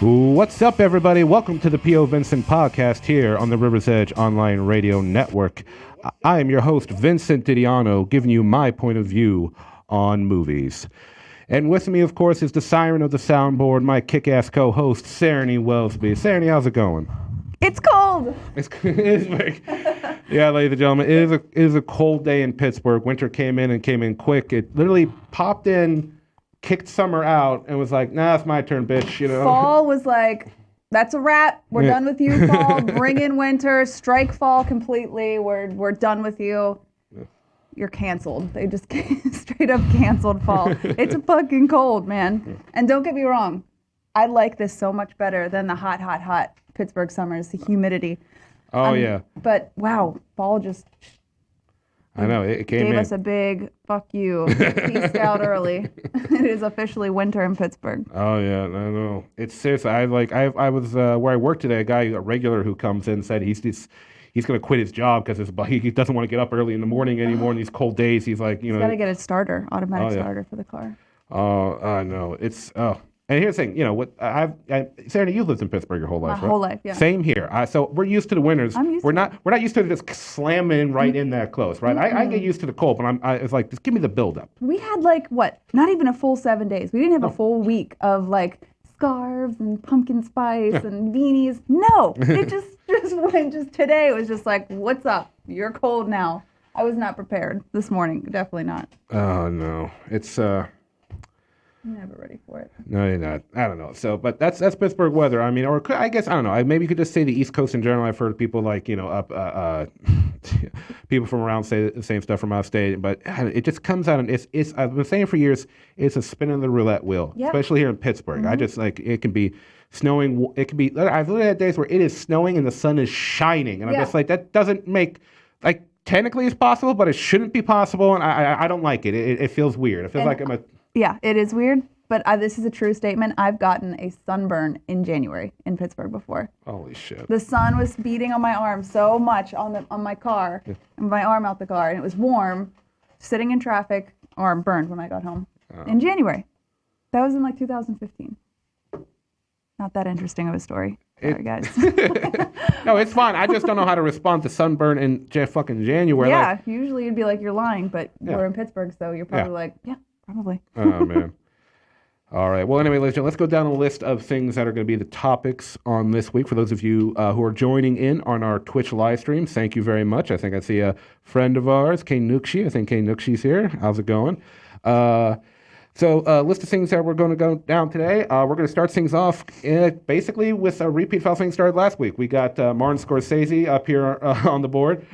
What's up, everybody? Welcome to the POVincent podcast here on the River's Edge Online Radio Network. I am your host, Vincent Didiano, giving you my point of view on movies. And with me, of course, is the siren of the soundboard, my kick-ass co-host, Sarany Wellsby. Sarany, how's it going? It's cold. It is very, yeah, ladies and gentlemen, it is a cold day in Pittsburgh. Winter came in quick. It literally popped in, kicked summer out, and was like, nah, it's my turn, bitch. You know. Fall was like, that's a wrap. We're done with you, fall. Bring in winter. Strike fall completely. We're done with you. You're canceled. They just straight up canceled fall. It's a fucking cold, man. And don't get me wrong, I like this so much better than the hot Pittsburgh summers, the humidity. Oh, yeah. But wow, fall just I know, it came gave in. us a big fuck you. Peaced out early. It is officially winter in Pittsburgh. Oh, yeah, I know. It's seriously, I was where I work today, a regular who comes in said he's going to quit his job because he doesn't want to get up early in the morning anymore in these cold days. He's like, He's got to get a starter, automatic starter for the car. Oh, I know. And here's the thing, Sarah, you've lived in Pittsburgh your whole life, right? My whole life, yeah. Same here. So we're used to the winters. We're not used to it just slamming right in that close, right? Mm-hmm. I get used to the cold, but it's like, just give me the buildup. We had not even a full 7 days. We didn't have a full week of scarves and pumpkin spice and beanies. No, it just went. Just today it was just like, what's up? You're cold now. I was not prepared this morning. Definitely not. Oh no, it's I'm never ready for it. No, you're not. I don't know. So, but that's Pittsburgh weather. I mean, or I guess I don't know. Maybe you could just say the East Coast in general. I've heard people people from around say the same stuff from out of state, but it just comes out and it's. I've been saying for years, it's a spin in the roulette wheel, especially here in Pittsburgh. Mm-hmm. I just it can be snowing. It can be. I've literally had days where it is snowing and the sun is shining, and I'm just like, that doesn't make technically it's possible, but it shouldn't be possible, and I don't like it. It feels weird. It feels like I'm a. Yeah, it is weird, but this is a true statement. I've gotten a sunburn in January in Pittsburgh before. Holy shit. The sun was beating on my arm so much on my car, and my arm out the car, and it was warm, sitting in traffic, arm burned when I got home in January. That was in 2015. Not that interesting of a story. Sorry, guys. No, it's fine. I just don't know how to respond to sunburn in fucking January. Yeah, usually you'd be like, you're lying, but we're in Pittsburgh, so you're probably probably. Oh, man. All right. Well, anyway, ladies and gentlemen, let's go down a list of things that are going to be the topics on this week. For those of you who are joining in on our Twitch live stream, thank you very much. I think I see a friend of ours, Kane Nookshi. I think Kane Nookshi's here. How's it going? So list of things that we're going to go down today. We're going to start things off basically with a repeat of how things started last week. We got Martin Scorsese up here on the board.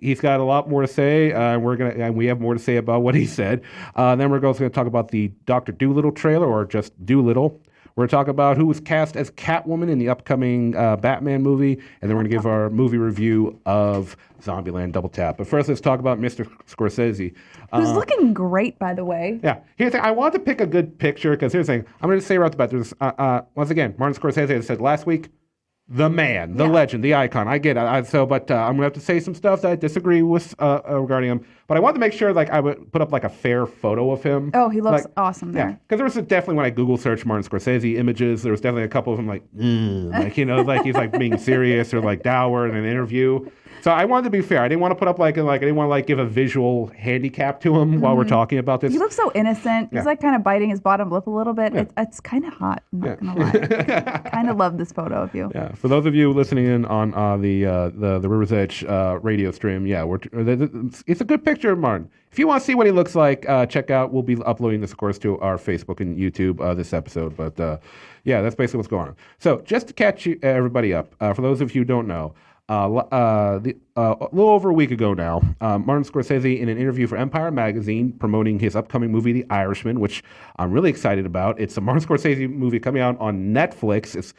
He's got a lot more to say. We have more to say about what he said. Then we're also going to talk about the Dr. Dolittle trailer, or just Dolittle. We're going to talk about who was cast as Catwoman in the upcoming Batman movie, and then we're going to give our movie review of Zombieland Double Tap. But first, let's talk about Mr. Scorsese. Who's looking great, by the way. Yeah. Here's the thing. I wanted to pick a good picture, because here's the thing. I'm going to say right off the bat, there's, once again, Martin Scorsese, as I said last week, the man, the legend, the icon. I get it. I'm going to have to say some stuff that I disagree with regarding him. But I wanted to make sure I would put up a fair photo of him. Oh, he looks awesome there. Yeah, because there was definitely, when I Google searched Martin Scorsese images, there was definitely a couple of them he's being serious or dour in an interview. So I wanted to be fair. I didn't want to put up I didn't want to give a visual handicap to him while we're talking about this. He looks so innocent. He's kind of biting his bottom lip a little bit. Yeah. It's kind of hot. I'm not gonna lie. Kind of love this photo of you. Yeah. For those of you listening in on the River's Edge radio stream, it's a good picture of Martin. If you want to see what he looks like, check out. We'll be uploading this, of course, to our Facebook and YouTube this episode. But that's basically what's going on. So just to catch everybody up, for those of you who don't know. A little over a week ago now, Martin Scorsese, in an interview for Empire magazine, promoting his upcoming movie, The Irishman, which I'm really excited about. It's a Martin Scorsese movie coming out on Netflix. It's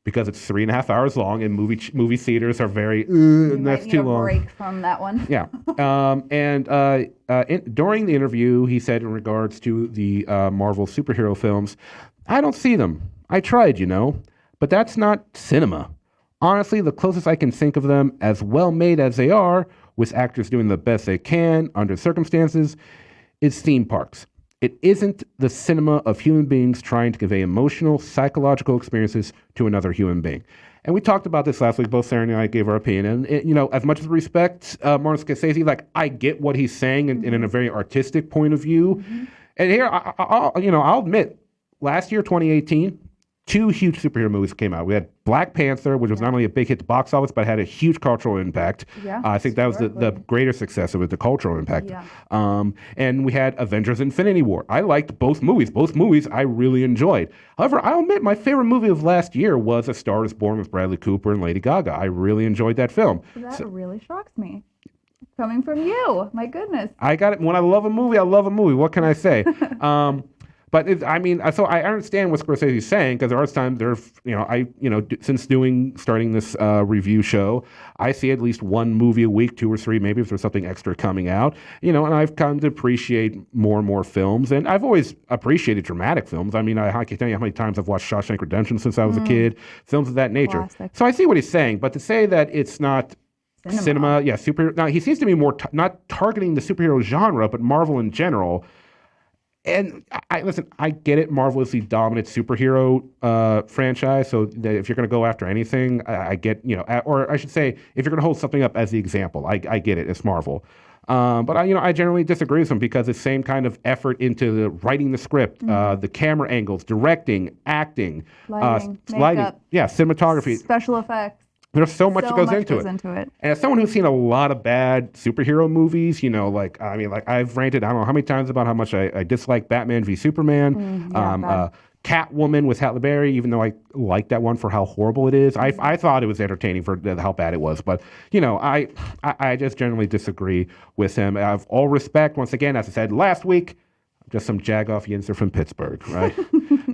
because it's 3.5 hours long, and movie theaters are very, and that's too long. Break from that one. Yeah. During the interview, he said in regards to the Marvel superhero films, I don't see them. I tried, but that's not cinema. Honestly, the closest I can think of them, as well made as they are, with actors doing the best they can under circumstances, is theme parks. It isn't the cinema of human beings trying to convey emotional, psychological experiences to another human being. And we talked about this last week. Both Sarah and I gave our opinion. And, you know, as much as we respect Martin Scorsese, like, I get what he's saying and in a very artistic point of view. Mm-hmm. And here, I'll admit, last year, 2018, 2 huge superhero movies came out. We had Black Panther, which was not only a big hit at the box office, but had a huge cultural impact. Yeah, I think that was the greater success of it, the cultural impact. Yeah. And we had Avengers Infinity War. I liked both movies. Both movies I really enjoyed. However, I'll admit my favorite movie of last year was A Star is Born with Bradley Cooper and Lady Gaga. I really enjoyed that film. That really shocks me. Coming from you. My goodness. I got it. When I love a movie, I love a movie. What can I say? But so I understand what Scorsese's saying, because there are times since starting this review show, I see at least one movie a week, 2 or 3, maybe if there's something extra coming out, and I've come to appreciate more and more films, and I've always appreciated dramatic films. I mean, I can't tell you how many times I've watched Shawshank Redemption since I was a kid, films of that nature. Classic. So I see what he's saying, but to say that it's not cinema, superhero. Now he seems to be more not targeting the superhero genre, but Marvel in general. And I get it. Marvel is the dominant superhero franchise, so that if you're going to go after anything, I get, or I should say, if you're going to hold something up as the example, I get it. It's Marvel, but I generally disagree with them, because the same kind of effort into the writing the script, the camera angles, directing, acting, lighting, cinematography, special effects. There's so much that goes into it. And as someone who's seen a lot of bad superhero movies, I've ranted, I don't know how many times about how much I dislike Batman v Superman. Catwoman with Halle Berry, even though I like that one for how horrible it is. I thought it was entertaining for how bad it was. But, I just generally disagree with him. I have all respect, once again, as I said last week, just some jagoff yinzer from Pittsburgh, right?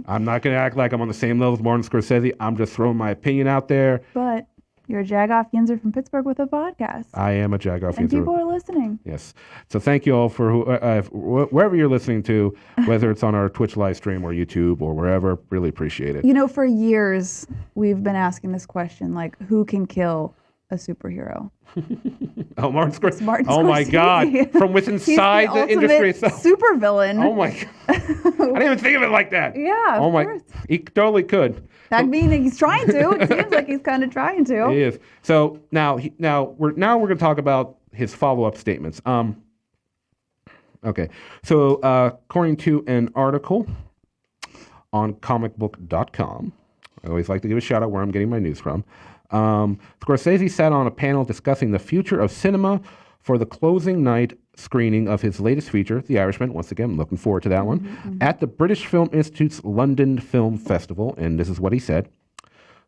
I'm not going to act like I'm on the same level as Martin Scorsese. I'm just throwing my opinion out there. But you're a jagoff yinzer from Pittsburgh with a podcast. I am a jagoff yinzer. And people are listening. Yes. So thank you all for wherever you're listening to, whether it's on our Twitch live stream or YouTube or wherever. Really appreciate it. For years, we've been asking this question, like, who can kill a superhero? Martin Scorsese. Oh my God! From within inside the industry itself. Super villain. Oh my God! I didn't even think of it like that. Yeah. Oh my! Course. He totally could. I mean, he's trying to. It seems like he's kind of trying to. He is. So now we're going to talk about his follow-up statements. Okay. So according to an article on comicbook.com, I always like to give a shout out where I'm getting my news from. Scorsese sat on a panel discussing the future of cinema for the closing night screening of his latest feature, The Irishman. Once again, I'm looking forward to that one, at the British Film Institute's London Film Festival. And this is what he said.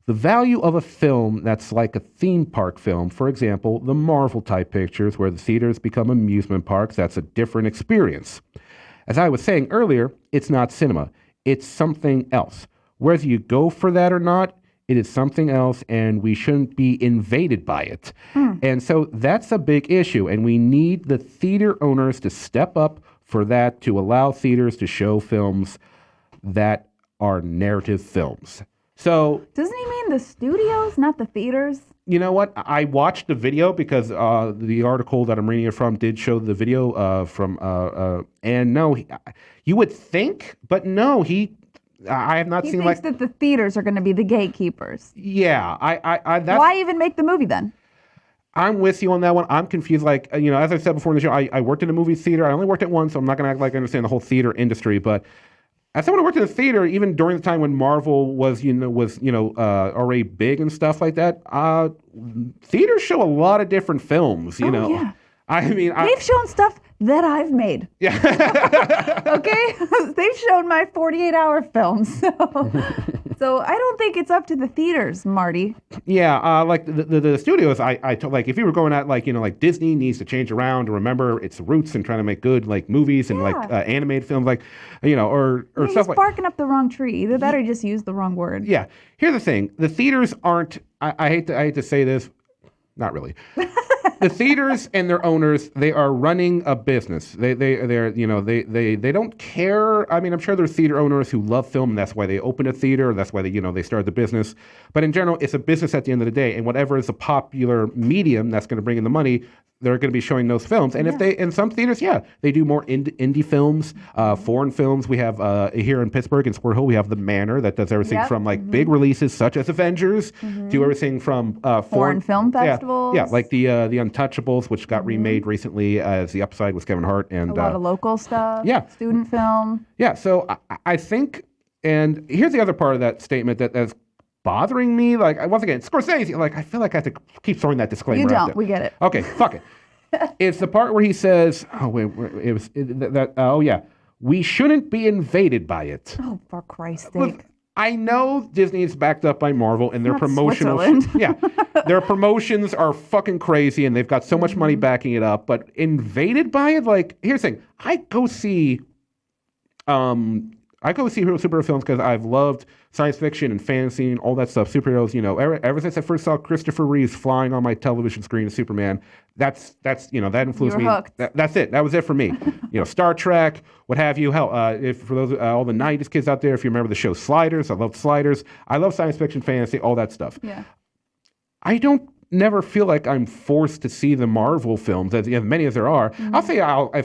The value of a film that's like a theme park film, for example, the Marvel-type pictures where the theaters become amusement parks, that's a different experience. As I was saying earlier, it's not cinema. It's something else. Whether you go for that or not, it is something else, and we shouldn't be invaded by it. And so that's a big issue, and we need the theater owners to step up for that, to allow theaters to show films that are narrative films. So doesn't he mean the studios, not the theaters? You know what? I watched the video because the article that I'm reading it from did show the video and no, you would think, but no, I have not seen thinks that the theaters are going to be the gatekeepers. Yeah, that's, why even make the movie then? I'm with you on that one. I'm confused. Like, as I said before in the show, I worked in a movie theater. I only worked at one, so I'm not going to act like I understand the whole theater industry. But as someone who worked in the theater, even during the time when Marvel was already big and stuff like that, theaters show a lot of different films. Yeah. I mean, they've shown stuff that I've made. Yeah. Okay? They've shown my 48-hour films. So I don't think it's up to the theaters, Marty. Yeah, like the studios, I like if you were going at like Disney needs to change around to remember its roots and trying to make good like movies and like animated films, like or stuff like. He's barking up the wrong tree. Either that or just use the wrong word. Yeah. Here's the thing: the theaters aren't. I hate to say this. not really. The theaters and their owners, they are running a business. They don't care. I mean, I'm sure there's theater owners who love film, and that's why they open a theater. That's why they started the business. But in general, it's a business at the end of the day. And whatever is a popular medium that's going to bring in the money, they're going to be showing those films. And if they, in some theaters, they do more indie films, foreign films. We have here in Pittsburgh, in Square Hill, we have The Manor that does everything from like big releases such as Avengers to everything from foreign film festivals. Yeah, like the Untouchables, which got remade recently as The Upside with Kevin Hart. And a lot of local stuff. Yeah. Student film. Yeah, so I think, and here's the other part of that statement that's bothering me. Like, once again, Scorsese, like, I feel like I have to keep throwing that disclaimer You out don't. there. We get it. Okay, fuck it. It's the part where he says, we shouldn't be invaded by it. Oh, for Christ's Look, sake. I know Disney is backed up by Marvel and their Not promotional Switzerland. their promotions are fucking crazy and they've got so much money backing it up, but invaded by it, like, here's the thing. I go see superhero films because I've loved science fiction and fantasy and all that stuff. Superheroes, ever since I first saw Christopher Reeves flying on my television screen as Superman, that's that influenced me. Hooked. That's it. That was it for me. Star Trek, what have you. Hell, if for those all the '90s kids out there, if you remember the show Sliders, I loved Sliders. I love science fiction, fantasy, all that stuff. Yeah. I don't never feel like I'm forced to see the Marvel films, as many as there are. I'll say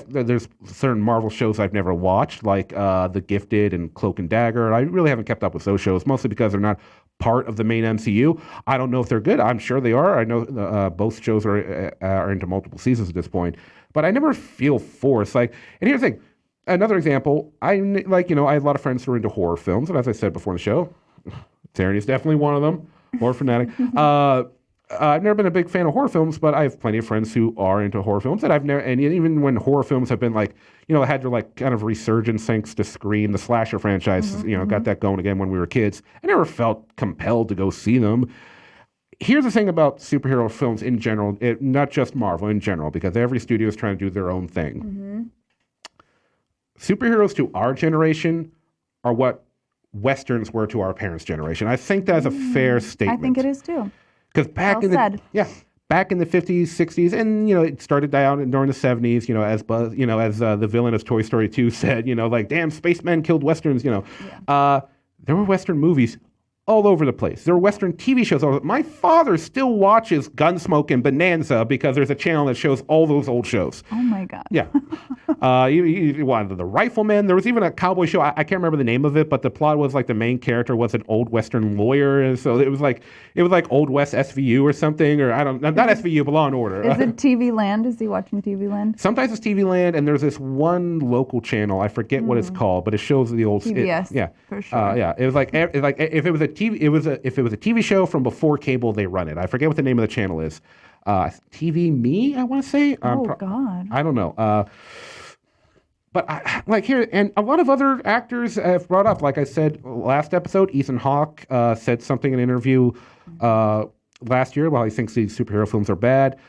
there's certain Marvel shows I've never watched, like The Gifted and Cloak and Dagger. I really haven't kept up with those shows, mostly because they're not part of the main MCU. I don't know if they're good. I'm sure they are. I know both shows are into multiple seasons at this point, but I never feel forced. Like, and here's the thing. Another example, I have a lot of friends who are into horror films, and as I said before in the show, Taryn is definitely one of them, horror fanatic. I've never been a big fan of horror films, but I have plenty of friends who are into horror films that I've never, and even when horror films have been like, had their like kind of resurgence thanks to Scream, the slasher franchise, got that going again when we were kids. I never felt compelled to go see them. Here's the thing about superhero films in general, not just Marvel in general, because every studio is trying to do their own thing. Superheroes to our generation are what Westerns were to our parents' generation. I think that's a fair statement. I think it is too. Because back in the 50s, 60s, and it started down during the 70s, as Buzz, as the villain of Toy Story 2 said, like, damn, spacemen killed Westerns, there were Western movies all over the place. There were Western TV shows. My father still watches Gunsmoke and Bonanza because there's a channel that shows all those old shows. Oh my God. Yeah. You wanted the Rifleman. There was even a cowboy show. I can't remember the name of it, but the plot was like the main character was an old Western lawyer, and so it was like Old West SVU or something, or I don't not SVU, but Law and Order. Is it TV Land? Is he watching TV Land? Sometimes it's TV Land, and there's this one local channel. I forget what it's called, but it shows the old PBS. For sure. It was like if it was a TV, if it was a TV show from before cable, they run it. I forget what the name of the channel is. TV Me, I want to say. God. I don't know. But here, and a lot of other actors have brought up, like I said last episode, Ethan Hawke said something in an interview last year while he thinks these superhero films are bad.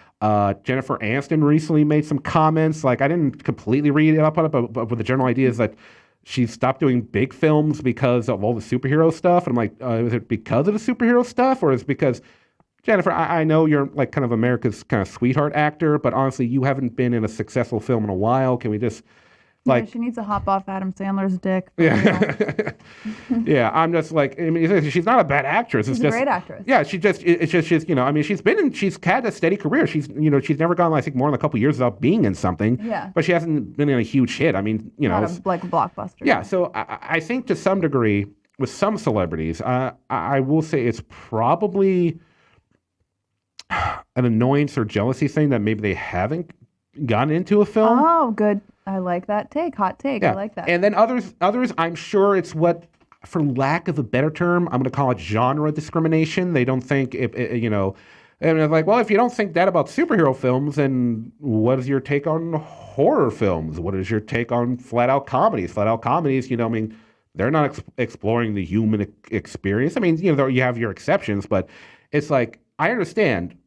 Jennifer Aniston recently made some comments. Like, I didn't completely read it up on it, but the general idea is that she stopped doing big films because of all the superhero stuff. And I'm like, is it because of the superhero stuff, or is it because... Jennifer, I know you're like kind of America's kind of sweetheart actor, but honestly, you haven't been in a successful film in a while. Can we just she needs to hop off Adam Sandler's dick. Yeah. Yeah, I'm just like, I mean, she's not a bad actress. She's a great actress. Yeah, she's had a steady career. She's never gone, I think, more than a couple years without being in something. Yeah. But she hasn't been in a huge hit. I mean, Not a blockbuster. Yeah, so I think to some degree, with some celebrities, I will say it's probably an annoyance or jealousy thing that maybe they haven't gotten into a film. Oh, good. I like that take. Hot take. Yeah. I like that. And then others, I'm sure it's what, for lack of a better term, I'm going to call it genre discrimination. They don't think, and it's like, well, if you don't think that about superhero films, then what is your take on horror films? What is your take on flat-out comedies? Flat-out comedies, they're not exploring the human experience. I mean, you have your exceptions, but it's like, I understand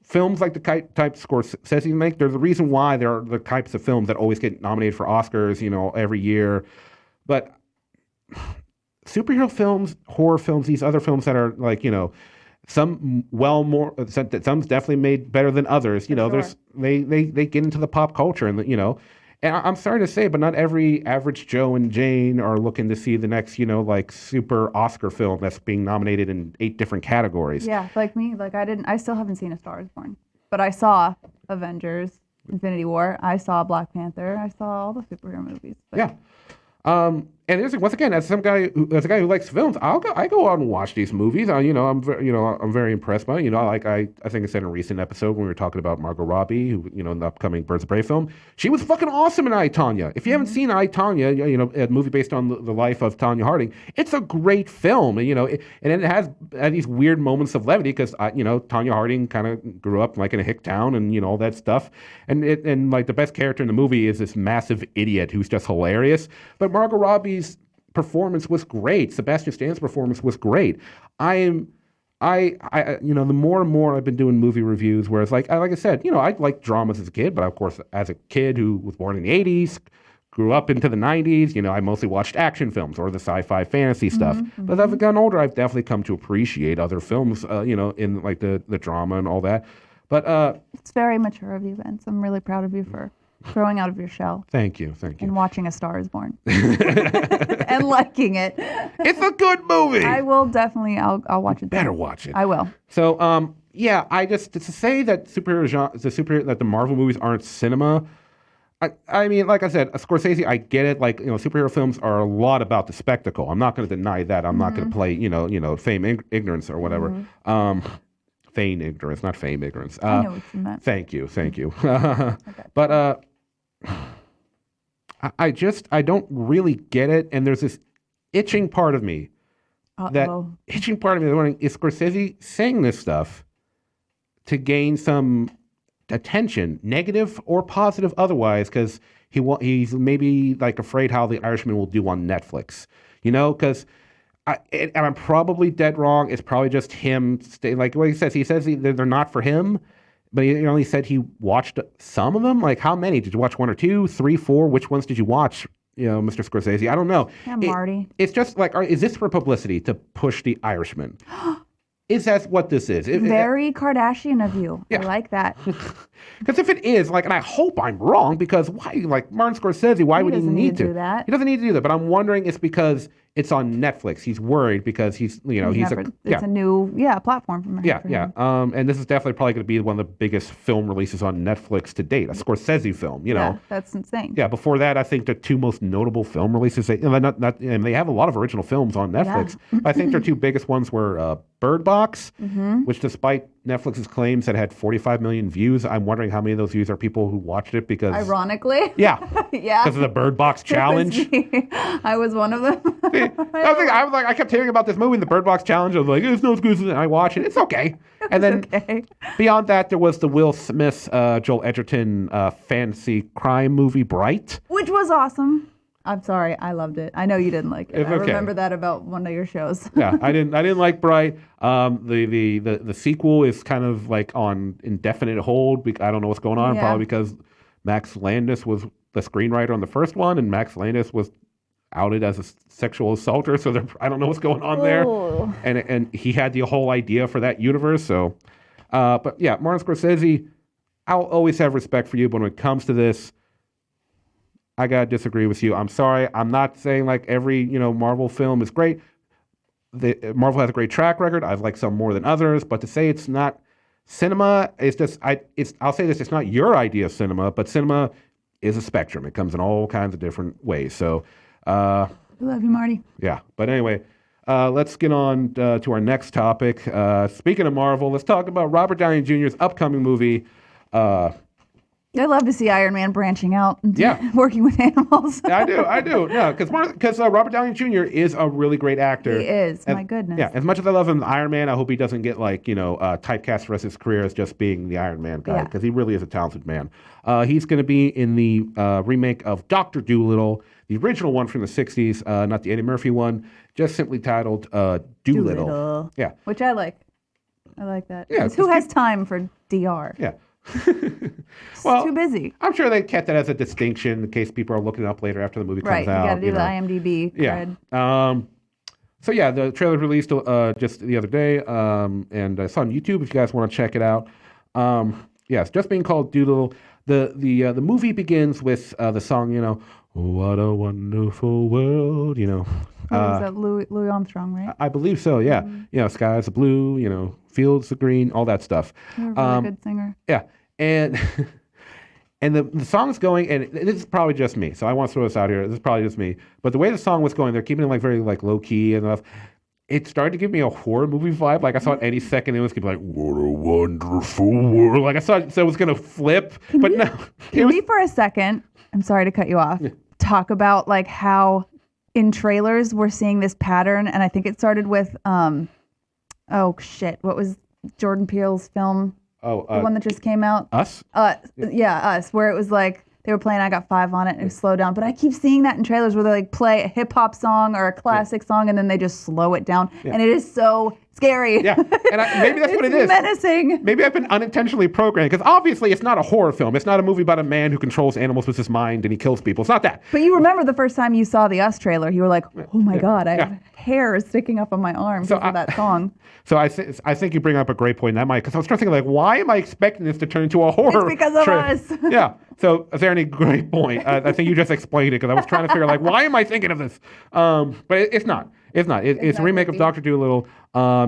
films like the type Scorsese make. There's a reason why there are the types of films that always get nominated for Oscars, every year. But superhero films, horror films, these other films that are like, some some's definitely made better than others. You know, sure. they get into the pop culture, and you know, and I'm sorry to say, but not every average Joe and Jane are looking to see the next, you know, like super Oscar film that's being nominated in 8 different categories. Yeah, like me. Like I still haven't seen A Star Is Born, but I saw Avengers, Infinity War. I saw Black Panther. I saw all the superhero movies. But Yeah. And there's once again, as a guy who likes films, I go out and watch these movies. I'm very impressed by it. You know, like I think I said in a recent episode when we were talking about Margot Robbie, who, you know, in the upcoming Birds of Prey film, she was fucking awesome in I, Tonya. If you haven't seen I, Tonya, you know, a movie based on the life of Tonya Harding, it's a great film. And, you know, and it has these weird moments of levity because you know, Tonya Harding kind of grew up like in a hick town and, you know, all that stuff. And like the best character in the movie is this massive idiot who's just hilarious. But Margot Robbie's performance was great. Sebastian Stan's performance was great. You know, the more and more I've been doing movie reviews, whereas like I said, you know, I liked dramas as a kid, but of course, as a kid who was born in the 80s, grew up into the 90s, you know, I mostly watched action films or the sci-fi fantasy stuff. But as I've gotten older, I've definitely come to appreciate other films, you know, in like the drama and all that. But it's very mature of you, Vince. I'm really proud of you for growing out of your shell thank you. and watching A Star Is Born and liking it. It's a good movie. I will definitely. I'll watch it. Better watch it. I will. So, yeah, I just to say that that the Marvel movies aren't cinema. I mean, like I said, Scorsese, I get it. Like, you know, superhero films are a lot about the spectacle. I'm not going to deny that. I'm not going to play, you know, fame ignorance or whatever. Feign ignorance, not fame ignorance. I know what you meant. Thank you. But I don't really get it, and there's this itching part of me. That itching part of me is wondering, is Scorsese saying this stuff to gain some attention, negative or positive otherwise, because he's maybe like afraid how The Irishman will do on Netflix, you know, because and I'm probably dead wrong. It's probably just him like what he says they're not for him, but he only said he watched some of them. Like, how many did you watch? 1 or 2, 3, 4? Which ones did you watch? You know, Mr. Scorsese. I don't know. Yeah, Marty. It's just like, is this for publicity to push The Irishman? Is that what this is? Very Kardashian of you. Yeah. I like that. Because if it is, like, and I hope I'm wrong, because why, like, Martin Scorsese, why would he need to do that? He doesn't need to do that. But I'm wondering it's because it's on Netflix. He's worried because he's, you know, it's a new platform for him. Yeah. And this is definitely probably going to be one of the biggest film releases on Netflix to date, a Scorsese film, you know. Yeah, that's insane. Yeah, before that, I think the 2 most notable film releases, and they have a lot of original films on Netflix. Yeah. I think their 2 biggest ones were Bird Box, which despite Netflix's claims that it had 45 million views, I'm wondering how many of those views are people who watched it because... Ironically? Yeah. Yeah. Because of the Bird Box challenge. I was one of them. I kept hearing about this movie, the Bird Box challenge. I was like, it's no excuse. And I watch it. It's okay. And then beyond that, there was the Will Smith, Joel Edgerton fantasy crime movie, Bright. Which was awesome. I'm sorry, I loved it. I know you didn't like it. It's okay. I remember that about one of your shows. Yeah, I didn't like Bright. The sequel is kind of like on indefinite hold. I don't know what's going on. Yeah. Probably because Max Landis was the screenwriter on the first one, and Max Landis was outed as a sexual assaulter. So I don't know what's going on there. And he had the whole idea for that universe. So, but yeah, Martin Scorsese, I'll always have respect for you, but when it comes to this, I gotta disagree with you. I'm sorry. I'm not saying like every, you know, Marvel film is great. Marvel has a great track record. I've liked some more than others, but to say it's not cinema, I'll say this, it's not your idea of cinema, but cinema is a spectrum. It comes in all kinds of different ways. So, I love you, Marty. Yeah. But anyway, let's get on to our next topic. Speaking of Marvel, let's talk about Robert Downey Jr.'s upcoming movie, I love to see Iron Man branching out and working with animals. I do. No, because Robert Downey Jr. is a really great actor. He is. My goodness. Yeah, as much as I love him, Iron Man, I hope he doesn't get like, you know, typecast the rest of his career as just being the Iron Man guy, because he really is a talented man. He's going to be in the remake of Dr. Dolittle, the original one from the 60s, not the Eddie Murphy one, just simply titled Dolittle. Yeah. Which I like. I like that. Yeah. Who has time for DR? Yeah. Well, too busy. I'm sure they kept that as a distinction in case people are looking it up later after the movie comes out. Right, you got to do the IMDb cred. Yeah. So yeah, the trailer released just the other day, and it's on YouTube if you guys want to check it out. Yeah, it's just being called Doodle. The movie begins with the song, "What a Wonderful World," What is that? Louis Armstrong, right? I believe so. Yeah, skies are blue, fields are green, all that stuff. You're a really good singer. Yeah, and and the song's going, and this is probably just me, so I want to throw this out here. This is probably just me, but the way the song was going, they're keeping it like very like low key and stuff. It started to give me a horror movie vibe. Like I thought any second it was gonna be like, "What a wonderful world!" Like I thought it was gonna flip, but no. Can we for a second? I'm sorry to cut you off. Talk about like how in trailers we're seeing this pattern, and I think it started with oh shit, what was Jordan Peele's film? Oh, the one that just came out. Us? Yeah, Us, where it was like they were playing I Got Five on it and it slowed down. But I keep seeing that in trailers where they like play a hip hop song or a classic song and then they just slow it down. Yeah. And it is so scary. Yeah, and maybe that's what it is. Menacing. Maybe I've been unintentionally programmed because obviously it's not a horror film. It's not a movie about a man who controls animals with his mind and he kills people. It's not that. But you remember the first time you saw the Us trailer, you were like, "Oh my God, I have hair sticking up on my arm because of that song." So I think you bring up a great point in that, Mike, because I was trying to think like, why am I expecting this to turn into a horror? It's because of us. Yeah. So is there any great point? I think you just explained it because I was trying to figure like, why am I thinking of this? But it's not. It's not. It's a remake of Dr. Dolittle. A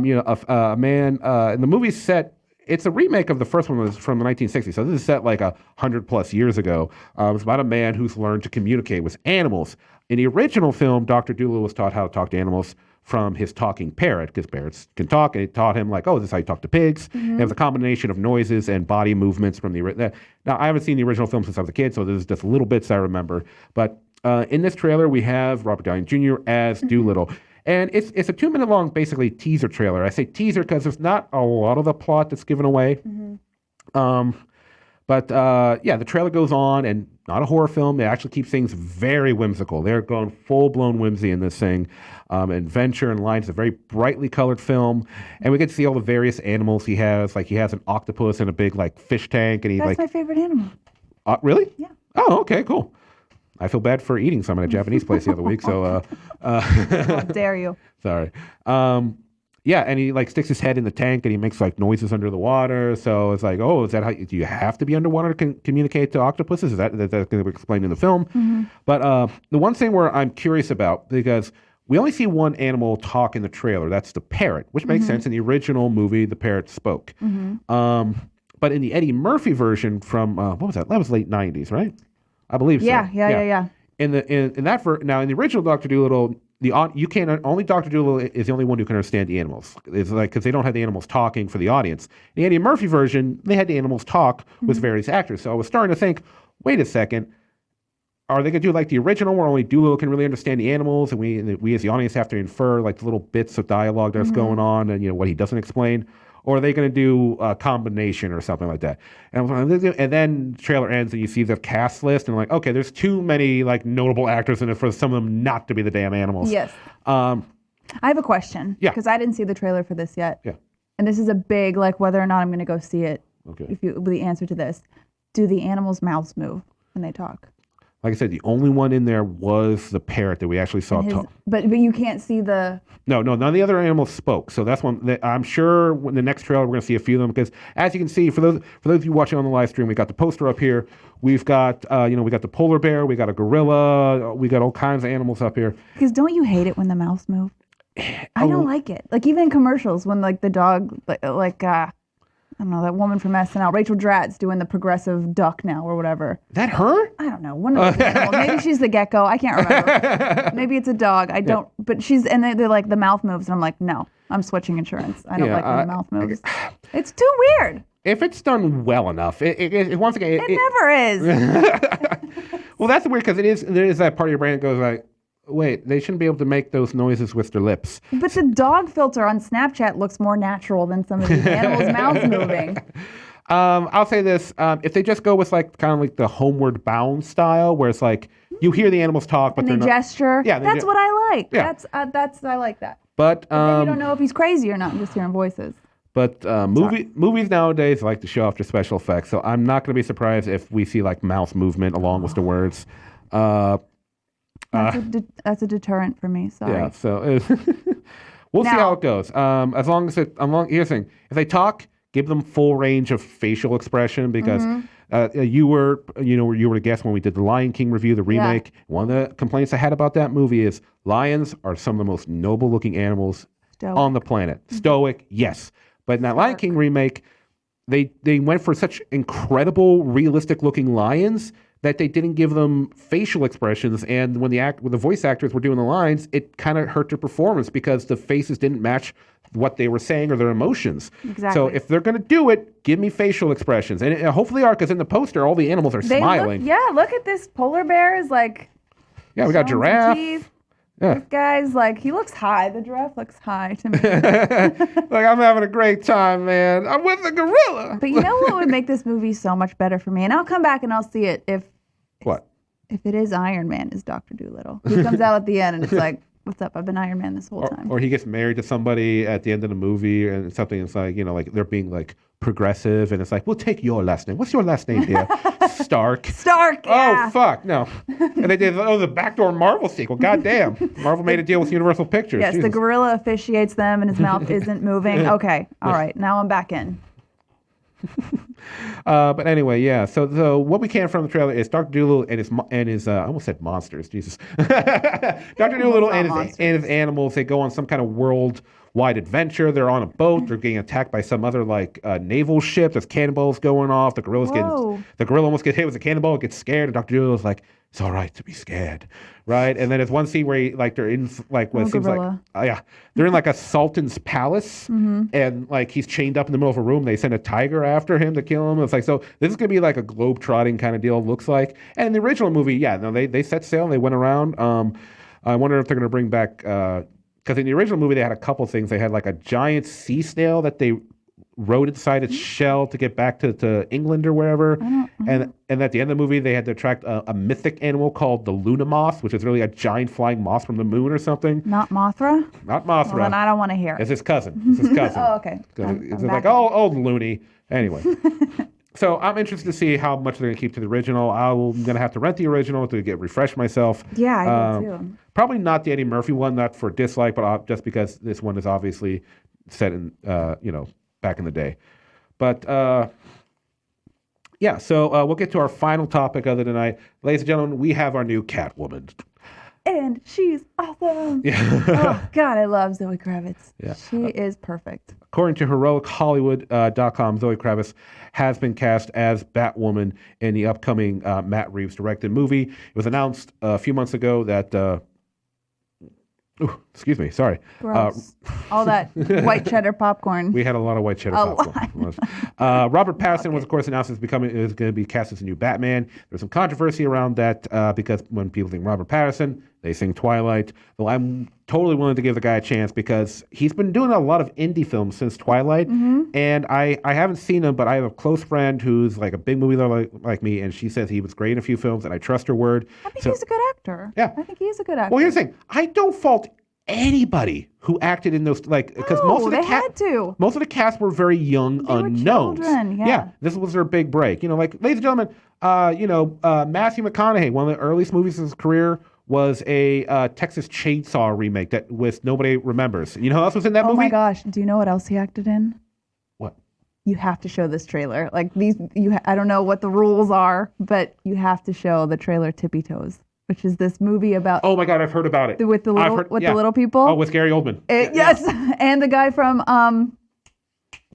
man in the movie set. It's a remake of the first one was from the 1960s. So this is set like 100+ years ago. It's about a man who's learned to communicate with animals. In the original film, Dr. Dolittle was taught how to talk to animals from his talking parrot, because parrots can talk, and it taught him like, oh, this is how you talk to pigs. Mm-hmm. It was a combination of noises and body movements from the original. Now, I haven't seen the original film since I was a kid, so this is just little bits I remember. But in this trailer, we have Robert Downey Jr. as Dolittle. And it's a 2-minute long, basically, teaser trailer. I say teaser because there's not a lot of the plot that's given away. Mm-hmm. But the trailer goes on, and not a horror film. It actually keeps things very whimsical. They're going full-blown whimsy in this thing. Adventure and lines. It's a very brightly colored film. And we get to see all the various animals he has. Like, he has an octopus in a big, like, fish tank. And That's my favorite animal. Really? Yeah. Oh, okay, cool. I feel bad for eating some at a Japanese place the other week, so... How dare you. Sorry. And he like sticks his head in the tank and he makes like noises under the water. So it's like, oh, is that how do you have to be underwater to communicate to octopuses? Is that's going to be explained in the film? Mm-hmm. But the one thing where I'm curious about, because we only see one animal talk in the trailer. That's the parrot, which makes sense. In the original movie, the parrot spoke. Mm-hmm. But in the Eddie Murphy version from what was that? That was late 90s, right? I believe so. Yeah. In the original Dr. Dolittle, only Dr. Dolittle is the only one who can understand the animals. It's like because they don't have the animals talking for the audience. In the Eddie Murphy version, they had the animals talk with various actors. So I was starting to think, wait a second, are they going to do like the original where only Dolittle can really understand the animals, and we as the audience have to infer like the little bits of dialogue that's going on and what he doesn't explain? Or are they going to do a combination or something like that? And then the trailer ends and you see the cast list and like, okay, there's too many like notable actors in it for some of them not to be the damn animals. Yes. I have a question. Yeah. Because I didn't see the trailer for this yet. Yeah. And this is a big like whether or not I'm going to go see it. Okay. The answer to this, do the animals' mouths move when they talk? Like I said, the only one in there was the parrot that we actually saw talk. But you can't see the... No, none of the other animals spoke. So that's one. I'm sure in the next trailer we're going to see a few of them because, as you can see, for those of you watching on the live stream, we got the poster up here. We've got we got the polar bear, we got a gorilla, we got all kinds of animals up here. Because don't you hate it when the mouths move? I don't like it. Like even in commercials when like the dog I don't know, that woman from SNL, Rachel Dratz, doing the progressive duck now or whatever. That her? I don't know. One of those animals. Maybe she's the gecko. I can't remember. Maybe it's a dog. I don't. But they're like the mouth moves, and I'm like, no, I'm switching insurance. I don't like when the mouth moves. It's too weird. If it's done well enough, it once again, it never is. Well, that's weird because there is that part of your brain that goes like, wait, they shouldn't be able to make those noises with their lips. But the dog filter on Snapchat looks more natural than some of these animals' mouths moving. I'll say this: if they just go with like kind of like the Homeward Bound style, where it's like you hear the animals talk, but and they gesture. Yeah, that's what I like. Yeah. That's I like that. But then you don't know if he's crazy or not. I'm just hearing voices. But movies nowadays like to show off their special effects, so I'm not going to be surprised if we see like mouth movement along with the words. That's a deterrent for me. Sorry. Yeah, so we'll see Now- how it goes. As long as here's the thing: if they talk, give them full range of facial expression because you were the guest when we did the Lion King review, the remake. One of the complaints I had about that movie is lions are some of the most noble looking animals on the planet. Stoic, yes, but in that Lion King remake, they went for such incredible, realistic looking lions that they didn't give them facial expressions, and when the voice actors were doing the lines, it kind of hurt their performance because the faces didn't match what they were saying or their emotions. Exactly. So if they're going to do it, give me facial expressions, and hopefully they are, because in the poster all the animals are smiling. Look at this polar bear is like. Yeah, we got showing some giraffe. teeth. Yeah. This guy's like, he looks high. The giraffe looks high to me. Like, I'm having a great time, man. I'm with the gorilla. But you know what would make this movie so much better for me? And I'll come back and I'll see it if What? it is Iron Man is Dr. Dolittle. He comes out at the end and it's like, what's up? I've been Iron Man this whole time. Or he gets married to somebody at the end of the movie, and something is like, like they're being like progressive, and it's like, we'll take your last name. What's your last name, dear? Stark. Stark, yeah. Oh, fuck, no. And they did, the backdoor Marvel sequel. God damn. Marvel made a deal with Universal Pictures. Yes, Jesus. the gorilla officiates them and his mouth isn't moving. Okay, all right. Now I'm back in. But anyway, yeah. So what we can from the trailer is Dr. Dolittle and his I almost said monsters, Jesus. Dr. Dolittle and his animals, they go on some kind of worldwide adventure. They're on a boat. They're getting attacked by some other naval ship. There's cannonballs going off. The gorilla almost gets hit with a cannonball. It gets scared, and Dr. Dolittle's like, it's all right to be scared, right? And then there's one scene where they're in what seems gorilla. they're in a sultan's palace, and he's chained up in the middle of a room. They send a tiger after him to kill him. It's like, so this is gonna be like a globe-trotting kind of deal. It looks like. And in the original movie, they set sail and they went around. I wonder if they're gonna bring back because in the original movie they had a couple things. They had a giant sea snail that they rode inside its shell to get back to England or wherever. And at the end of the movie, they had to attract a mythic animal called the Luna moth, which is really a giant flying moth from the moon or something. Not Mothra? Not Mothra. Well, then I don't want to hear it. It's his cousin. It's his cousin. Oh, okay. It's like, old loony. Anyway. So I'm interested to see how much they're going to keep to the original. I'm going to have to rent the original to refresh myself. Yeah, I do too. Probably not the Eddie Murphy one, not for dislike, but just because this one is obviously set in, back in the day. But so we'll get to our final topic of the night. Ladies and gentlemen, we have our new Catwoman. And she's awesome. Yeah. Oh, God, I love Zoe Kravitz. Yeah. She is perfect. According to HeroicHollywood.com, Zoe Kravitz has been cast as Batwoman in the upcoming Matt Reeves directed movie. It was announced a few months ago that excuse me, sorry. Gross. All that white cheddar popcorn. We had a lot of white cheddar popcorn. Robert Pattinson was, of course, announced is going to be cast as a new Batman. There's some controversy around that because when people think Robert Pattinson, they sing Twilight. Well, I'm totally willing to give the guy a chance because he's been doing a lot of indie films since Twilight, and I haven't seen him, but I have a close friend who's a big movie lover like me, and she says he was great in a few films, and I trust her word. I think he's a good actor. Yeah. I think he is a good actor. Well, here's the thing. I don't fault anybody who acted in those, because most of the had to. Most of the cast were very young unknowns. Were children, yeah. This was their big break. Ladies and gentlemen, Matthew McConaughey, one of the earliest movies of his career was a Texas Chainsaw remake that nobody remembers. You know who else was in that movie? Oh my gosh! Do you know what else he acted in? What? You have to show this trailer. I don't know what the rules are, but you have to show the trailer Tippy Toes, which is this movie about. Oh my God, I've heard about it. With the little people. Oh, with Gary Oldman. Yes, and the guy from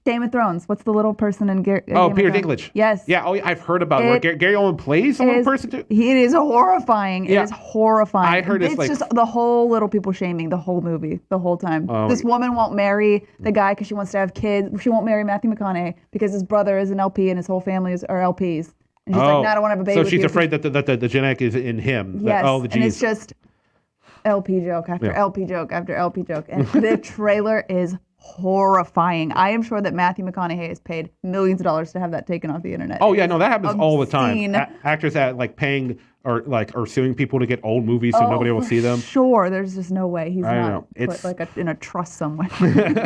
Game of Thrones. What's the little person in Game of Peter Thrones? Dinklage. Yes. Yeah. Oh, I've heard about it. Where Gary Oldman plays a little person too. It is horrifying. Yeah. It is horrifying. I heard it's just the whole little people shaming the whole movie the whole time. This woman won't marry the guy because she wants to have kids. She won't marry Matthew McConaughey because his brother is an LP and his whole family are LPs. And she's like, no, I don't want to have a baby. So she's afraid that the genetic is in him. Yes. The genes. And it's just LP joke after LP joke after LP joke. And the trailer is horrifying. I am sure that Matthew McConaughey has paid millions of dollars to have that taken off the internet. Oh yeah, no, that happens all the time. Obscene. Actors that like paying or suing people to get old movies so nobody will see them. Sure, there's just no way he's not put like in a trust somewhere.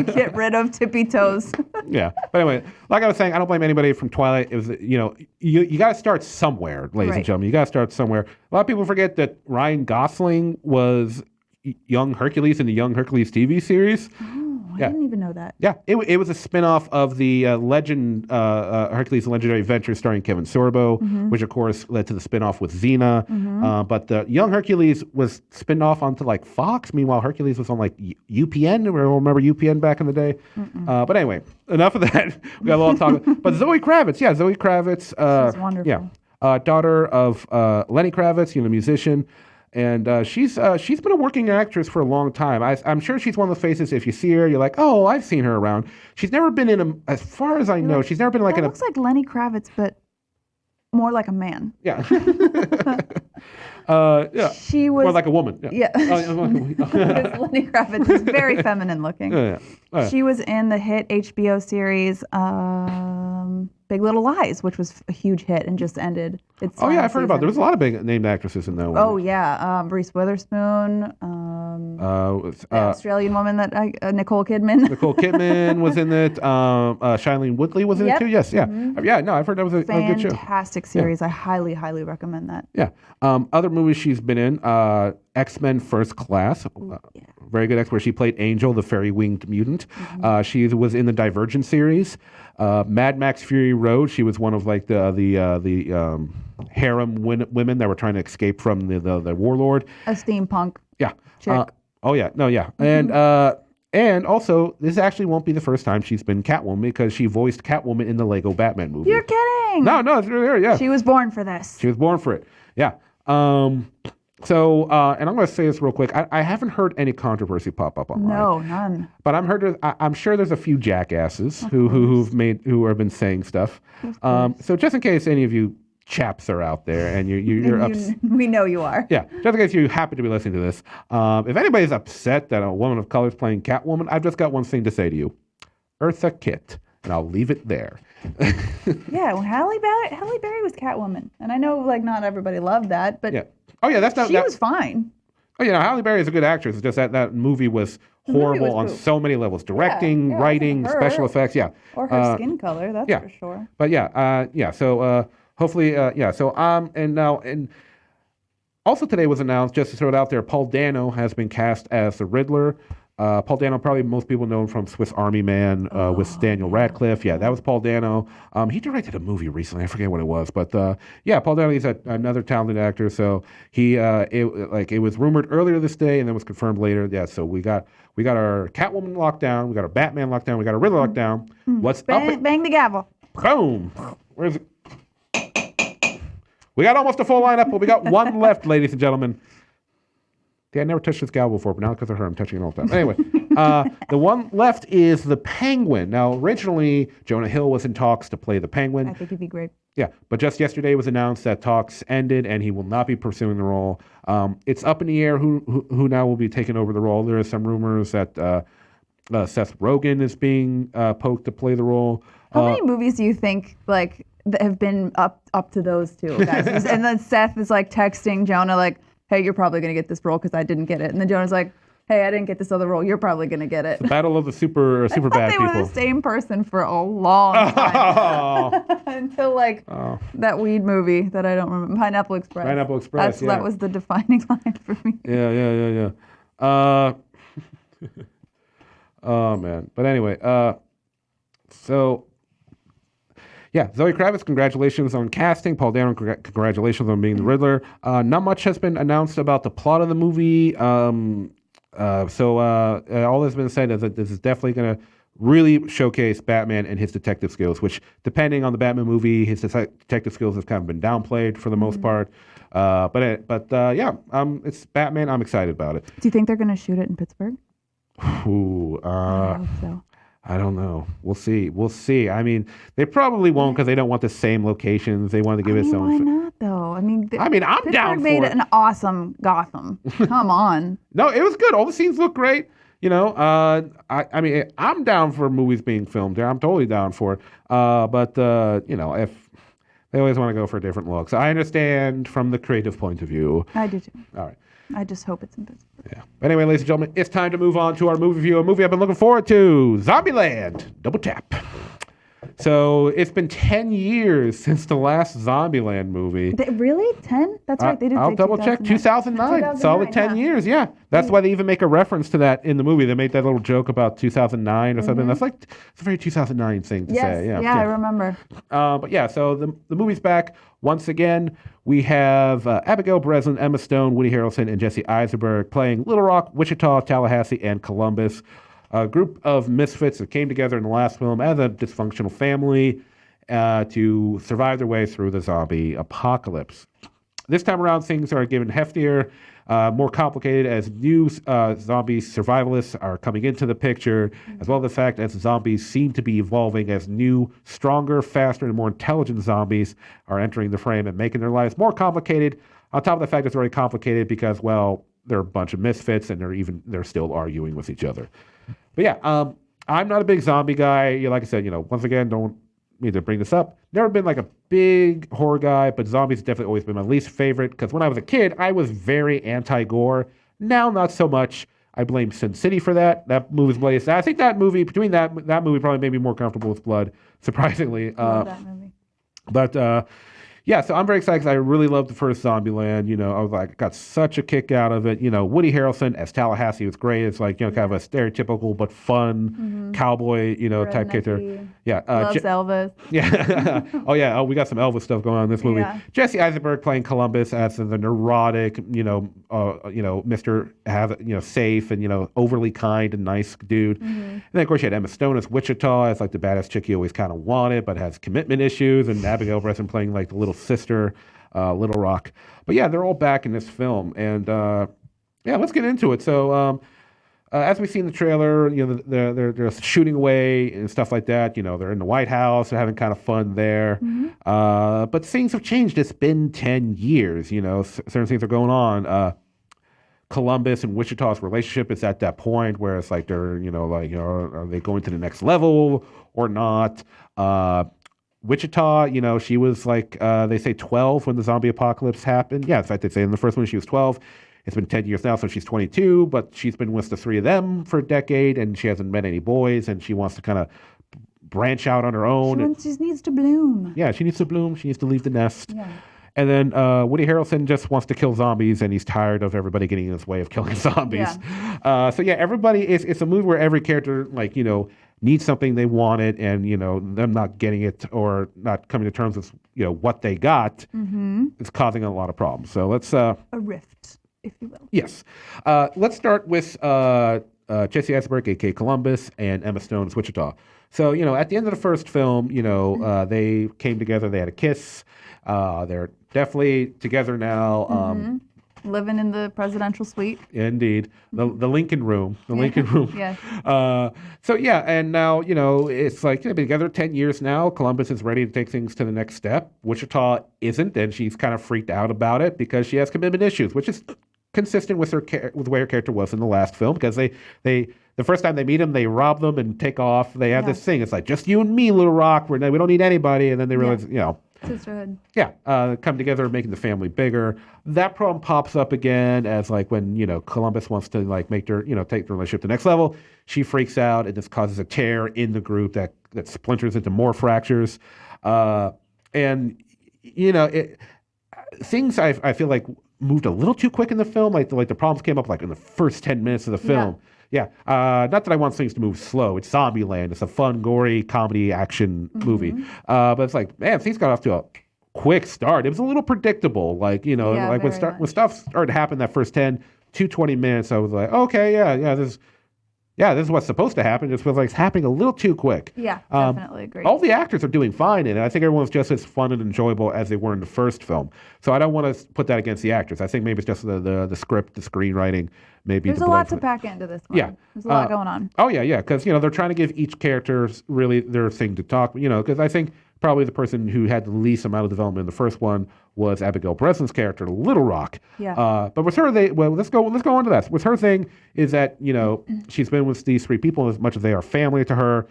Get rid of tippy toes. Yeah, but anyway, like I was saying, I don't blame anybody from Twilight. It was you got to start somewhere, ladies and gentlemen. You got to start somewhere. A lot of people forget that Ryan Gosling was young Hercules in the Young Hercules TV series. I didn't even know that. Yeah, it was a spinoff of the Hercules Legendary Adventure starring Kevin Sorbo, which of course led to the spinoff with Xena. But the Young Hercules was spinned off onto like Fox. Meanwhile, Hercules was on like UPN. Remember UPN back in the day? But anyway, enough of that. We got a lot to talk about. But Zoe Kravitz, Zoe Kravitz. She's wonderful. Yeah, daughter of Lenny Kravitz, musician. And she's been a working actress for a long time. I'm sure she's one of the faces, if you see her, you're like, oh, I've seen her around. She's never been in as far as I know, she's never been like in a... looks like Lenny Kravitz, but more like a man. Yeah. Yeah. She was... More like a woman. Yeah. Because Lenny Kravitz is very feminine looking. She was in the hit HBO series Big Little Lies, which was a huge hit and just ended. I've heard about it. There was a lot of big named actresses in that one. Oh, yeah. Reese Witherspoon. The Australian woman that Nicole Kidman. Nicole Kidman was in it. Shailene Woodley was in it too. Yes, yeah. Yeah, no, I've heard that was a good show. Fantastic series. Yeah. I highly, highly recommend that. Yeah. Other movies she's been in, X-Men First Class. Very good X, where she played Angel, the fairy-winged mutant. She was in the Divergent series. Mad Max Fury Road, she was one of like the harem women that were trying to escape from the warlord. A steampunk. Yeah. Chick. And also, this actually won't be the first time she's been Catwoman because she voiced Catwoman in the Lego Batman movie. You're kidding! No, it's really her, yeah. She was born for this. She was born for it, yeah. So, and I'm going to say this real quick. I haven't heard any controversy pop up online. No, none. But I'm sure there's a few jackasses who have been saying stuff. So just in case any of you chaps are out there and you're upset. We know you are. Yeah, just in case you happen to be listening to this. If anybody's upset that a woman of color is playing Catwoman, I've just got one thing to say to you. Eartha Kitt. And I'll leave it there. Yeah, well, Halle Berry was Catwoman. And I know like not everybody loved that, but yeah. Oh yeah, she was fine. Oh yeah, Halle Berry is a good actress. It's just that movie was horrible on so many levels. Directing, writing, special effects, Or her skin color, that's for sure. But so hopefully and also today was announced, just to throw it out there, Paul Dano has been cast as the Riddler. Paul Dano, probably most people know him from Swiss Army Man with Daniel Radcliffe. Yeah, that was Paul Dano. He directed a movie recently. I forget what it was, but Paul Dano is another talented actor. So it was rumored earlier this day and then was confirmed later. Yeah, so we got our Catwoman locked down, we got our Batman locked down, we got our Riddler locked down. What's up? Bang the gavel. Boom. Where's it? We got almost a full lineup, but we got one left, ladies and gentlemen. Yeah, I never touched this gavel before, but now because of her, I'm touching it all the time. Anyway, the one left is the Penguin. Now, originally, Jonah Hill was in talks to play the Penguin. I think he'd be great. Yeah, but just yesterday it was announced that talks ended and he will not be pursuing the role. It's up in the air who now will be taking over the role. There are some rumors that Seth Rogen is being poked to play the role. How many movies do you think like that have been up to those two guys? And then Seth is like texting Jonah like, hey, you're probably going to get this role because I didn't get it. And then Jonah's like, hey, I didn't get this other role. You're probably going to get it. The battle of the super bad people. They were the same person for a long time. Until that weed movie that I don't remember. Pineapple Express. Pineapple Express, That was the defining line for me. Yeah. Oh, man. But anyway, Zoe Kravitz, congratulations on casting. Paul Dano, congratulations on being the Riddler. Not much has been announced about the plot of the movie. All that's been said is that this is definitely going to really showcase Batman and his detective skills, which, depending on the Batman movie, his detective skills have kind of been downplayed for the most part. It's Batman. I'm excited about it. Do you think they're going to shoot it in Pittsburgh? Ooh, I hope so. I don't know. We'll see. I mean, they probably won't because they don't want the same locations. They want to give it some. Why not though? I'm Pittsburgh down for it. Made an awesome Gotham. Come on. No, it was good. All the scenes look great. I mean, I'm down for movies being filmed there. I'm totally down for it. But if they always want to go for a different look, so I understand from the creative point of view. I do too. All right. I just hope it's invisible. Yeah. But anyway, ladies and gentlemen, it's time to move on to our movie review. A movie I've been looking forward to, Zombieland Double Tap. So it's been 10 years since the last Zombieland movie. Really? 10? That's right. They did. I'll say double check. 2009. Solid 10 years. Yeah. That's why they even make a reference to that in the movie. They made that little joke about 2009 or something. That's like, it's a very 2009 thing to say. Yeah, I remember. But yeah, so the movie's back. Once again, we have Abigail Breslin, Emma Stone, Woody Harrelson, and Jesse Eisenberg playing Little Rock, Wichita, Tallahassee, and Columbus. A group of misfits that came together in the last film as a dysfunctional family to survive their way through the zombie apocalypse. This time around, things are given heftier, more complicated as new zombie survivalists are coming into the picture, as well as the fact that zombies seem to be evolving as new, stronger, faster, and more intelligent zombies are entering the frame and making their lives more complicated. On top of the fact it's already complicated because, well, they're a bunch of misfits and they're still arguing with each other. But yeah, I'm not a big zombie guy. Like I said, once again, don't need to bring this up. Never been like a big horror guy, but zombies have definitely always been my least favorite because when I was a kid, I was very anti-gore. Now, not so much. I blame Sin City for that. That movie's bloody. I think that movie, between that movie probably made me more comfortable with blood, surprisingly. Love that movie. But yeah, so I'm very excited because I really loved the first Zombieland. I was like, got such a kick out of it. Woody Harrelson as Tallahassee was great. It's like, kind of a stereotypical but fun cowboy, type character. Yeah. Loves Elvis. Yeah. Oh, yeah. Oh, we got some Elvis stuff going on in this movie. Yeah. Jesse Eisenberg playing Columbus as the neurotic, Mr. Safe and, overly kind and nice dude. And then, of course, you had Emma Stone as Wichita as like the badass chick you always kind of wanted, but has commitment issues. And Abigail Breslin playing like the little sister, Little Rock. But yeah, they're all back in this film. And yeah, let's get into it. So as we see in the trailer, they're shooting away and stuff like that. They're in the White House. They're having kind of fun there. But things have changed. It's been 10 years. Certain things are going on. Columbus and Wichita's relationship is at that point where it's like they're, are they going to the next level or not? Wichita, she was like, they say 12 when the zombie apocalypse happened. Yeah, in fact, they say in the first one she was 12. It's been 10 years now, so she's 22, but she's been with the three of them for a decade, and she hasn't met any boys, and she wants to kind of branch out on her own. She needs to bloom. Yeah, she needs to bloom. She needs to leave the nest. Yeah. And then Woody Harrelson just wants to kill zombies, and he's tired of everybody getting in his way of killing zombies. Yeah. So yeah, everybody, it's a movie where every character, like, needs something they wanted, and, them not getting it or not coming to terms with, what they got is causing a lot of problems. So let's... a rift, if you will. Yes. Let's start with Jesse Eisenberg, a.k.a. Columbus, and Emma Stone as Wichita. So, at the end of the first film, they came together, they had a kiss. They're definitely together now. Living in the presidential suite. Indeed. The Lincoln Room. The Lincoln Room. Yes. So, yeah, and now, it's like they've been together 10 years now. Columbus is ready to take things to the next step. Wichita isn't, and she's kind of freaked out about it because she has commitment issues, which is consistent with with the way her character was in the last film, because they the first time they meet him, they rob them and take off. They have this thing. It's like, just you and me, Little Rock. We don't need anybody. And then they realize, sisterhood. Yeah, come together, making the family bigger. That problem pops up again as like when Columbus wants to like make their take the relationship to the next level. She freaks out, and this causes a tear in the group that splinters into more fractures. And things I feel like moved a little too quick in the film. Like the problems came up like in the first 10 minutes of the film. Yeah. Not that I want things to move slow. It's Zombieland. It's a fun, gory comedy action movie. But it's like, man, things got off to a quick start. It was a little predictable. Like, like when stuff started to happen that first 10 to 20 minutes, I was like, okay, this is what's supposed to happen. It feels like it's happening a little too quick. Yeah, definitely agree. All the actors are doing fine in it. I think everyone's just as fun and enjoyable as they were in the first film. So I don't want to put that against the actors. I think maybe it's just the script, the screenwriting. Maybe there's a lot to pack into this one. Yeah. There's a lot going on. Oh, yeah, because, they're trying to give each character really their thing to talk, because I think probably the person who had the least amount of development in the first one was Abigail Breslin's character, Little Rock. Yeah. But with her, let's go on to that. With her thing is that, she's been with these three people as much as they are family to her.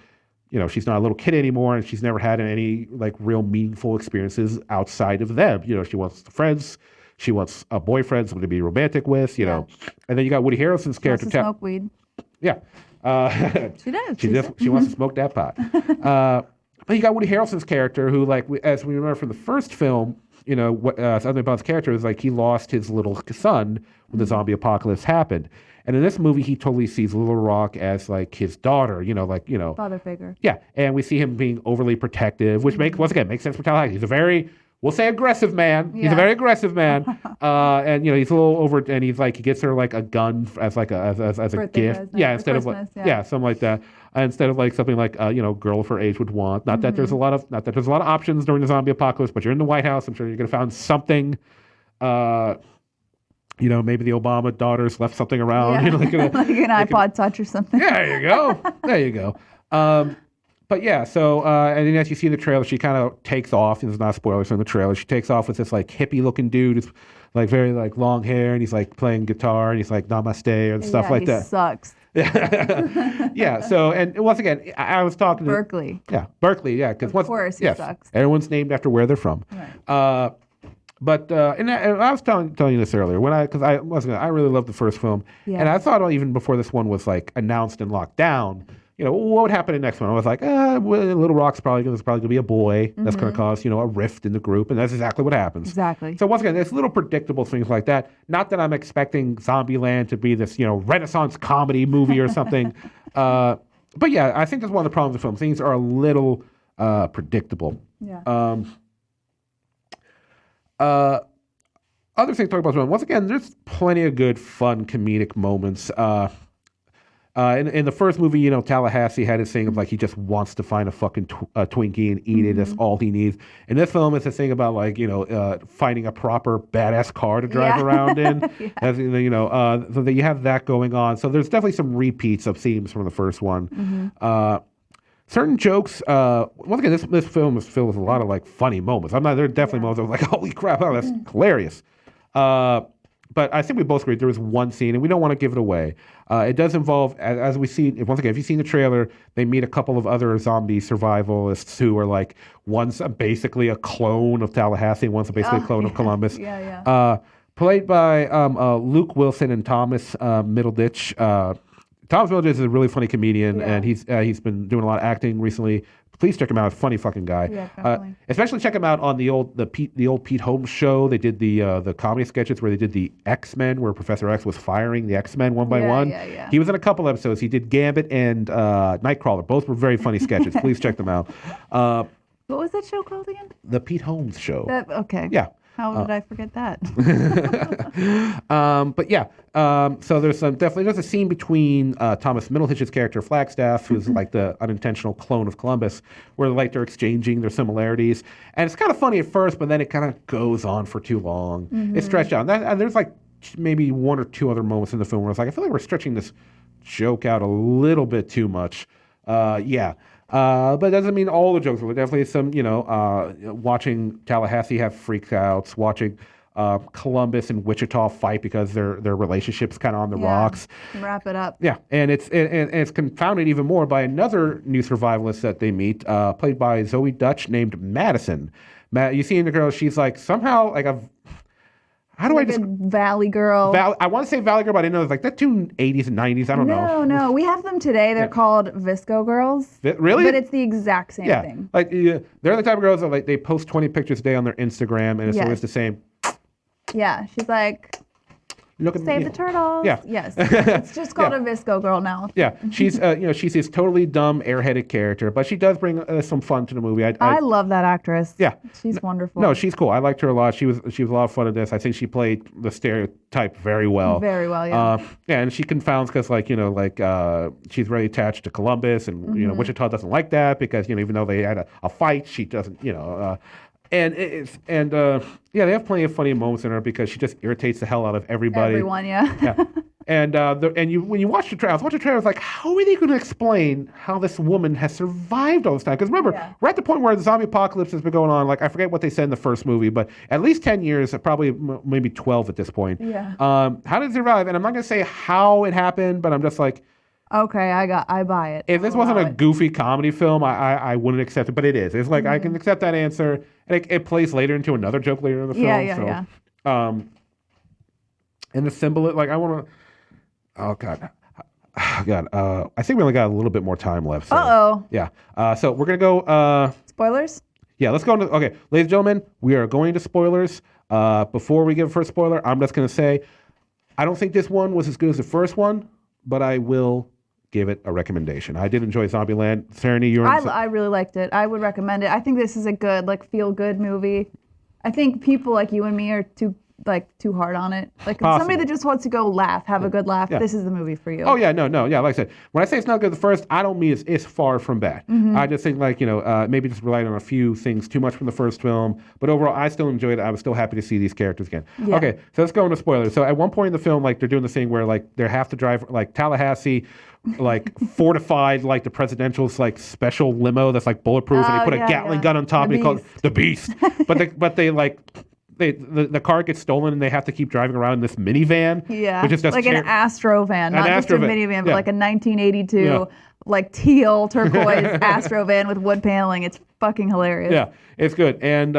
She's not a little kid anymore, and she's never had any like real meaningful experiences outside of them. She wants friends. She wants a boyfriend, someone to be romantic with, And then you got Woody Harrelson's character. Wants to smoke weed. Yeah. She does. She wants to smoke that pot. But you got Woody Harrelson's character who, like, as we remember from the first film, something about his character is like he lost his little son when the zombie apocalypse happened. And in this movie, he totally sees Little Rock as like his daughter, father figure. Yeah, and we see him being overly protective, which makes sense for Tallahassee. He's a very, we'll say, aggressive man. Yeah. He's a very aggressive man, and he's a little over, and he's like he gets her like a gun as like a gift, instead of like something like that, instead of like something like girl of her age would want. Not that there's a lot of options during the zombie apocalypse, but you're in the White House. I'm sure you're gonna find something. Maybe the Obama daughters left something around. Yeah. like an iPod Touch or something. Yeah, there you go. But yeah, so, and then as you see in the trailer, she kind of takes off. There's not spoilers from the trailer. She takes off with this like hippie looking dude who's like very like long hair, and he's like playing guitar, and he's like namaste and stuff like that. Sucks. Yeah. So, and once again, I was talking Berkeley. Berkeley. Yeah. Because of course he sucks. Everyone's named after where they're from. Right. But and I was telling you this earlier because I really loved the first film, and I thought even before this one was like announced and locked down, what would happen in the next one? I was like, Little Rock's probably going to be a boy that's going to cause a rift in the group, and that's exactly what happens. Exactly. So once again, there's little predictable things like that. Not that I'm expecting Zombieland to be this Renaissance comedy movie or something, but yeah, I think that's one of the problems with film. Things are a little predictable. Yeah. Other things to talk about. Once again, there's plenty of good, fun, comedic moments. In the first movie, Tallahassee had his thing of like he just wants to find a fucking Twinkie and eat it. That's all he needs. In this film, it's a thing about like finding a proper badass car to drive around in. As, so that you have that going on. So there's definitely some repeats of themes from the first one. Certain jokes. Once again, this film is filled with a lot of like funny moments. There are definitely moments I was like, holy crap, that's hilarious. But I think we both agree there was one scene, and we don't want to give it away. It does involve, as we see, once again, if you've seen the trailer, they meet a couple of other zombie survivalists who are like, one's basically a clone of Tallahassee, one's basically a clone of Columbus. Played by Luke Wilson and Thomas Middleditch. Thomas Middleditch is a really funny comedian, and he's been doing a lot of acting recently. Please check him out. Funny fucking guy. Yeah, especially check him out on the old Pete Holmes show. They did the comedy sketches where they did the X-Men, where Professor X was firing the X-Men one by one. Yeah. He was in a couple episodes. He did Gambit and Nightcrawler. Both were very funny sketches. Please check them out. What was that show called again? The Pete Holmes Show. Okay. Yeah. How did I forget that? But yeah, so there's a scene between Thomas Middleditch's character Flagstaff, who's like the unintentional clone of Columbus, where like they're exchanging their similarities, and it's kind of funny at first, but then it kind of goes on for too long. It's stretched out, and there's like maybe one or two other moments in the film where it's like I feel like we're stretching this joke out a little bit too much. But it doesn't mean all the jokes. There definitely some, watching Tallahassee have freakouts, watching Columbus and Wichita fight because their relationship's kind of on the rocks. Wrap it up. Yeah, and it's confounded even more by another new survivalist that they meet, played by Zoe Dutch, named Madison. You see in the girl, she's like somehow like a. How do I just Valley Girl? I want to say Valley Girl, but I didn't know. It's like that too 80s and 90s. I don't know. No. We have them today. They're called Visco Girls. Really? But it's the exact same thing. Like they're the type of girls that like they post 20 pictures a day on their Instagram, and it's always the same. Yeah, she's like, save the turtles. Yeah. Yes. It's just called a Visco Girl now. Yeah. She's she's this totally dumb, airheaded character, but she does bring some fun to the movie. I love that actress. Yeah. She's wonderful. No, she's cool. I liked her a lot. She was a lot of fun in this. I think she played the stereotype very well. Very well, yeah. And she confounds because she's very attached to Columbus, and Wichita doesn't like that because even though they had a fight, she doesn't they have plenty of funny moments in her because she just irritates the hell out of everybody. Everyone, yeah. And when you watch the trailer, I was like, how are they going to explain how this woman has survived all this time? Because remember, we're at the point where the zombie apocalypse has been going on. Like, I forget what they said in the first movie, but at least 10 years, probably maybe 12 at this point. Yeah. How did it survive? And I'm not going to say how it happened, but I'm just like, okay, I buy it. if this wasn't a goofy comedy film, I wouldn't accept it, but it is. It's like, I can accept that answer, and it plays later into another joke later in the film. Yeah. And the symbol, like, I want to. Oh God. I think we only got a little bit more time left. So, yeah. So we're gonna go. Spoilers. Yeah, let's go into. Okay, ladies and gentlemen, we are going to spoilers. Before we give a first spoiler, I'm just gonna say, I don't think this one was as good as the first one, but I will give it a recommendation. I did enjoy Zombieland. Serenity, I really liked it. I would recommend it. I think this is a good, like, feel good movie. I think people like you and me are too hard on it. Like, somebody that just wants to go laugh, have a good laugh, this is the movie for you. Oh, yeah, no. Like I said, when I say it's not good the first, I don't mean it's far from bad. I just think, like, maybe just relied on a few things too much from the first film. But overall, I still enjoyed it. I was still happy to see these characters again. Yeah. Okay, so let's go into spoilers. So at one point in the film, like, they're doing this thing where, like, they have to drive, like, Tallahassee, like, fortified, like, the presidential's, like, special limo that's, like, bulletproof, and they put a Gatling gun on top, and they call it the Beast. but they, like... The car gets stolen and they have to keep driving around in this minivan. Yeah, which is just like an Astro van, not just a minivan, but like a 1982 like teal turquoise Astro van with wood paneling. It's fucking hilarious. Yeah, it's good. And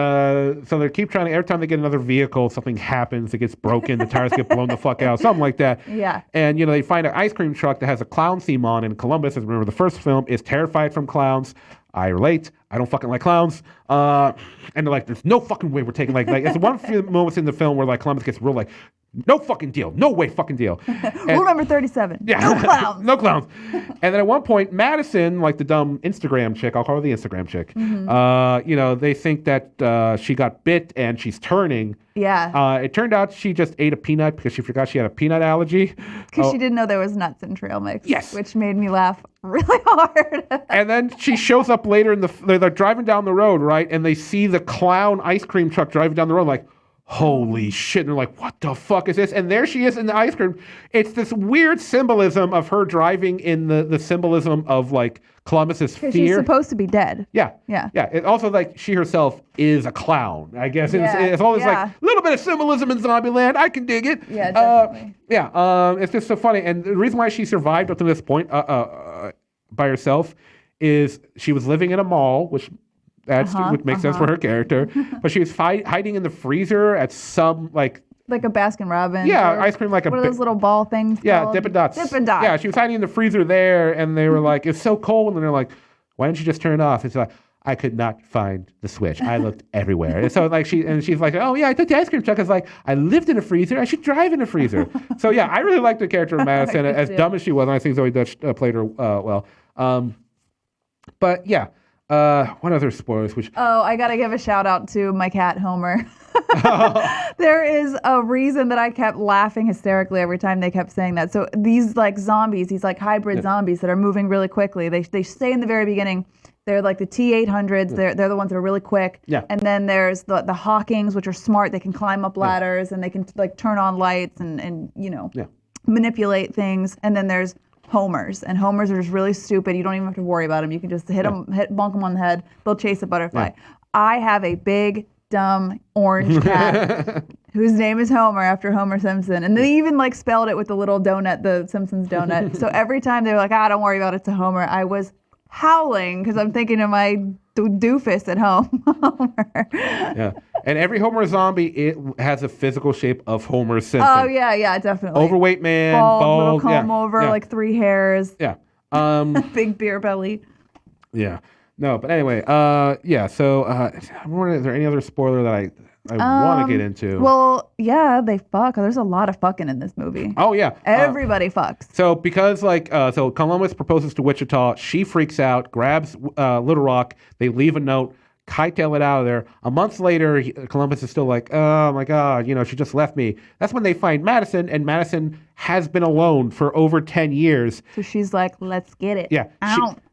so they keep trying to, every time they get another vehicle, something happens, it gets broken, the tires get blown the fuck out, something like that. Yeah. And, they find an ice cream truck that has a clown theme on, and Columbus, as remember the first film, is terrified from clowns. I relate. I don't fucking like clowns. And they're like, there's no fucking way we're taking, like it's one few moments in the film where, like, Columbus gets real, like, no fucking deal. No way fucking deal. Rule number 37. Yeah. No clowns. No clowns. And then at one point, Madison, like the dumb Instagram chick, I'll call her the Instagram chick, they think that she got bit and she's turning. Yeah. It turned out she just ate a peanut because she forgot she had a peanut allergy. Because she didn't know there was nuts in trail mix. Yes. Which made me laugh really hard. And then she shows up later they're driving down the road, right? And they see the clown ice cream truck driving down the road, like, holy shit. And they're like, what the fuck is this? And there she is in the ice cream. It's this weird symbolism of her driving in the symbolism of, like, Columbus's fear. She's supposed to be dead. Yeah. It also, like, she herself is a clown, I guess. It's always like a little bit of symbolism in Zombieland. I can dig it. Yeah, definitely. It's just so funny. And the reason why she survived up to this point by herself is she was living in a mall, which makes sense for her character. But she was hiding in the freezer at some, like a Baskin Robbins. Yeah, ice cream, like what are those little ball things called? Dippin' Dots. Dippin' Dots. Yeah, she was hiding in the freezer there, and they were like, it's so cold. And they're like, why didn't you just turn it off? It's like, I could not find the switch. I looked everywhere. And so, like, she's like, oh yeah, I took the ice cream truck. I was like, I lived in a freezer. I should drive in a freezer. So yeah, I really liked the character of Madison, as dumb as she was. And I think Zoe Dutch played her well. But yeah. What other spoilers? I gotta give a shout out to my cat Homer. There is a reason that I kept laughing hysterically every time they kept saying that. So these, like, zombies, these, like, hybrid zombies that are moving really quickly. They say in the very beginning, they're like the T-800s. They're the ones that are really quick. Yeah. And then there's the Hawkings, which are smart. They can climb up ladders and they can, like, turn on lights and manipulate things. And then there's Homers, and Homers are just really stupid. You don't even have to worry about them. You can just bonk them on the head. They'll chase a butterfly. Yeah. I have a big, dumb orange cat whose name is Homer, after Homer Simpson. And they even, like, spelled it with the little donut, the Simpsons donut. So every time they were like, don't worry about it, to Homer, I was howling because I'm thinking of my doofus at home. Homer. Yeah. And every Homer zombie, it has a physical shape of Homer Simpson. Oh, yeah, definitely. Overweight man, bald, little comb over, like 3 hairs. Yeah. Big beer belly. Yeah. No, but anyway, so I'm wondering, is there any other spoiler that I want to get into? Well, yeah, they fuck. There's a lot of fucking in this movie. Oh, yeah. Everybody fucks. So because, so Columbus proposes to Wichita, she freaks out, grabs Little Rock, they leave a note. hightail it out of there. A month later, Columbus is still like, oh my God, she just left me. That's when they find Madison, and Madison has been alone for over 10 years. So she's like, let's get it. Yeah.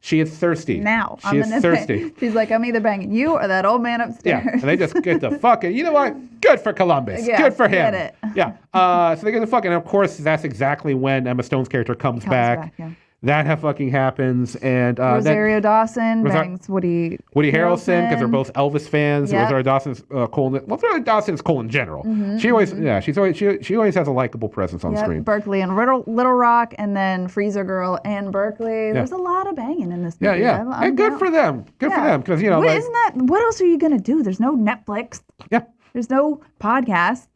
She is thirsty. Now. She is thirsty. She's like, I'm either banging you or that old man upstairs. Yeah. And they just get the fucking, you know what? Good for Columbus. Yeah, good for him. get it. Yeah. So they get the fucking, and of course, that's exactly when Emma Stone's character comes back. Yeah. That fucking happens, and Rosario Dawson bangs Woody Harrelson, because they're both Elvis fans. Yep. Rosario Dawson's cool. Rosario Dawson's cool in general. Mm-hmm, she always, she always has a likable presence on screen. Berkeley and Little Rock, and then Freezer Girl and Berkeley. There's a lot of banging in this movie. Yeah. And good for them. Good for them, because isn't that? What else are you gonna do? There's no Netflix. Yeah. There's no podcasts.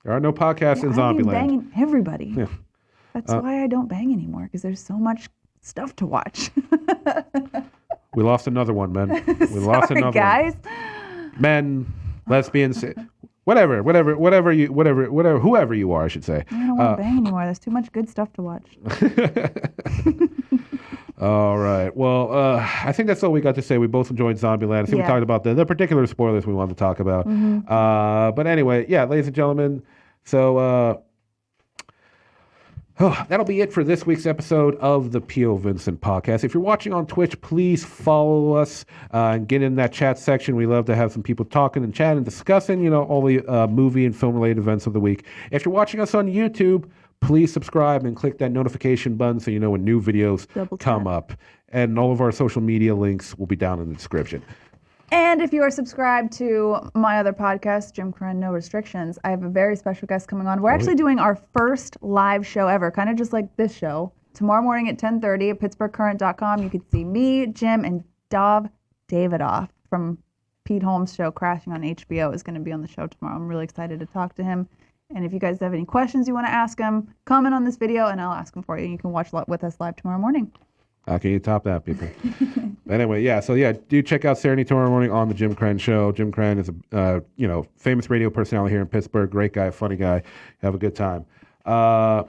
There are no podcasts in Zombieland. Banging everybody. Yeah. That's why I don't bang anymore, because there's so much stuff to watch. We lost another one, man. We lost another guys. one. Men, lesbians, whoever you are, I should say. I don't want to bang anymore. There's too much good stuff to watch. All right. Well, I think that's all we got to say. We both enjoyed Zombieland. I think we talked about the particular spoilers we wanted to talk about. Mm-hmm. But anyway, ladies and gentlemen, so that'll be it for this week's episode of the POVincent podcast. If you're watching on Twitch, please follow us and get in that chat section. We love to have some people talking and chatting and discussing, all the movie and film-related events of the week. If you're watching us on YouTube, please subscribe and click that notification button so you know when new videos come up. And all of our social media links will be down in the description. And if you are subscribed to my other podcast, Jim Crenn, No Restrictions, I have a very special guest coming on. We're actually doing our first live show ever, kind of just like this show. Tomorrow morning at 10:30 at PittsburghCurrent.com, you can see me, Jim, and Dov Davidoff from Pete Holmes' show, Crashing on HBO, is going to be on the show tomorrow. I'm really excited to talk to him. And if you guys have any questions you want to ask him, comment on this video and I'll ask them for you. You can watch with us live tomorrow morning. How can you top that, people? Anyway, do check out Saturday tomorrow morning on the Jim Crenn Show. Jim Crenn is a famous radio personality here in Pittsburgh. Great guy, funny guy. Have a good time. But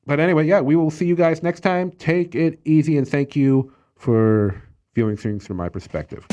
anyway, we will see you guys next time. Take it easy, and thank you for viewing things from my perspective.